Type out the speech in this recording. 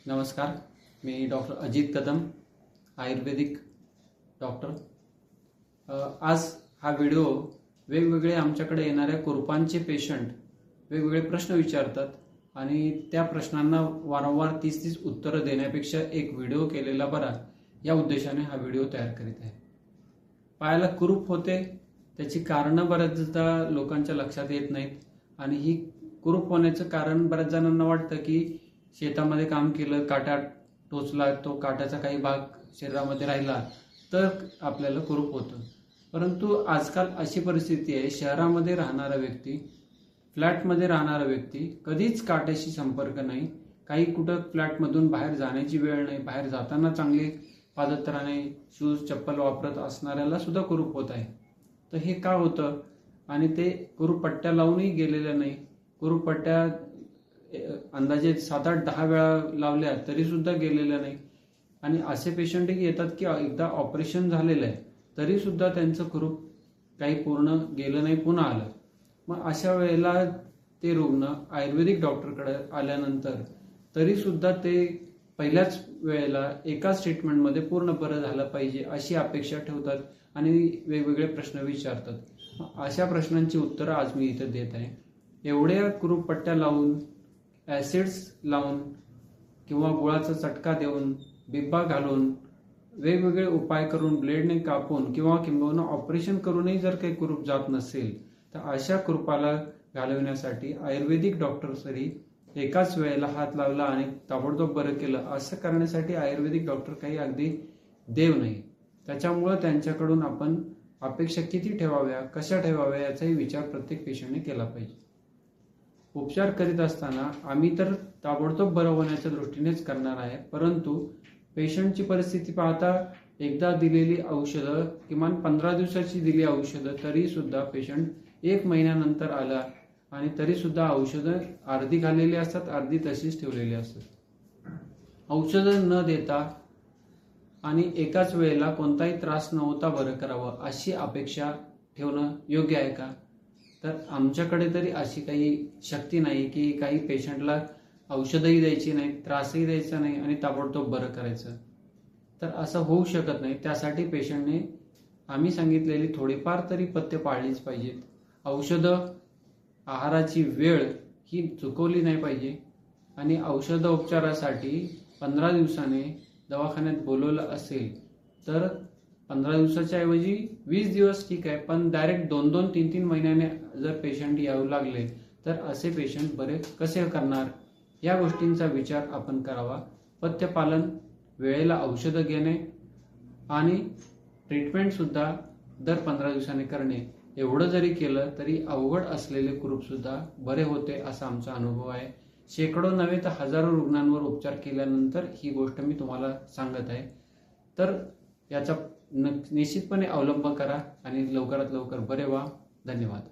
नमस्कार, मी डॉक्टर अजित कदम, आयुर्वेदिक डॉक्टर। आज हा व्हिडिओ वेगवेगळे आमच्याकडे येणाऱ्या कुरूपांचे पेशंट वेगवेगळे प्रश्न विचारतात आणि त्या प्रश्नांना वारंवार 30 उत्तरं देण्यापेक्षा एक व्हिडिओ केलेला बरा या उद्देशाने हा व्हिडिओ तयार करीत आहे। पायाला कुरूप होते त्याची कारणं बऱ्याचदा लोकांच्या लक्षात येत नाहीत आणि ही कुरूप होण्याचं कारण बऱ्याच जणांना वाटतं की शेतामध्ये काम केलं, काटा टोचला, तो काट्याचा काही भाग शरीरामध्ये राहिला तर आपल्याला कुरूप होतं। परंतु आजकाल अशी परिस्थिती आहे, शहरामध्ये राहणारा व्यक्ती, फ्लॅटमध्ये राहणारा व्यक्ती, कधीच काट्याशी संपर्क नाही, काही कुठं फ्लॅटमधून बाहेर जाण्याची वेळ नाही, बाहेर जाताना चांगले पादत्राणे, शूज, चप्पल वापरत असणाऱ्याला सुद्धा कुरूप होत आहे। तर हे का होतं? आणि ते कुरूप पट्ट्या लावूनही गेलेल्या नाही, कुरूप पट्ट्या अंदाजे 7-8-10 वेळा लावल्या तरी सुद्धा गेलेल्या नाही। आणि असे पेशंटही येतात की एकदा ऑपरेशन झालेलं आहे तरी सुद्धा त्यांचं कुरूप काही पूर्ण गेलं नाही, पुन्हा आलं। मग अशा वेळेला ते रुग्ण आयुर्वेदिक डॉक्टरकडे आल्यानंतर तरी सुद्धा ते पहिल्याच वेळेला एकाच ट्रीटमेंटमध्ये पूर्ण बरं झालं पाहिजे अशी अपेक्षा ठेवतात आणि वेगवेगळे प्रश्न विचारतात। अशा प्रश्नांची उत्तरं आज मी इथे देत आहे। एवढ्या कुरूप पट्ट्या लावून, ॲसिड्स लावून किंवा गुळाचा चटका देऊन, बिब्बा घालून, वेगवेगळे उपाय करून, ब्लेडने कापून किंवा किंबहुना ऑपरेशन करूनही जर काही कुरूप जात नसेल तर अशा कुरूपाला घालविण्यासाठी आयुर्वेदिक डॉक्टर तरी एकाच वेळेला हात लावला आणि ताबडतोब बरं केलं असं करण्यासाठी आयुर्वेदिक डॉक्टर काही अगदी देव नाही। त्याच्यामुळं त्यांच्याकडून आपण अपेक्षा किती ठेवाव्या, कशा ठेवाव्या याचाही विचार प्रत्येक पेशंटने केला पाहिजे। उपचार करीत असताना आम्ही तर ताबडतोब बरं होण्याच्या दृष्टीनेच करणार आहे, परंतु पेशंटची परिस्थिती पाहता एकदा दिलेली औषधं, किमान 15 दिवसाची दिली औषधं तरी सुद्धा पेशंट 1 महिन्यानंतर आला आणि तरी सुद्धा औषधं अर्धी खाल्लेली असतात, अर्धी तशीच ठेवलेली असतात। औषधं न देता आणि एकाच वेळेला कोणताही त्रास न होता बरं करावं अशी अपेक्षा ठेवणं योग्य आहे का? तर आमच्याकडे तरी अशी काही शक्ती नाही की काही पेशंटला औषधही द्यायची नाही, त्रासही द्यायचा नाही आणि ताबडतोब बरं करायचं। तर असं होऊ शकत नाही। त्यासाठी पेशंटने आम्ही सांगितलेली थोडीफार तरी पथ्य पाळलीच पाहिजेत। औषधं, आहाराची वेळ ही चुकवली नाही पाहिजे आणि औषध उपचारासाठी 15 दिवसाने दवाखान्यात बोलवलं असेल तर 15 दिवसाच्या ऐवजी 20 दिवस ठीक आहे, पण डायरेक्ट 2-2, 3-3 महिन्याने जर पेशंट येऊ लागले तर असे पेशंट बरे कसे करणार? या गोष्टींचा विचार आपण करावा। पथ्यपालन, वेळेला औषधं घेणे आणि ट्रीटमेंट सुद्धा दर 15 दिवसांनी करणे, एवढं जरी केलं तरी अवघड असलेले कुरूप सुद्धा बरे होते असा आमचा अनुभव आहे। शेकडो नव्हे तर हजारो रुग्णांवर उपचार केल्यानंतर ही गोष्ट मी तुम्हाला सांगत आहे। तर याचा निश्चितपणे अवलंब करा आणि लवकरात लवकर बरे व्हा। धन्यवाद।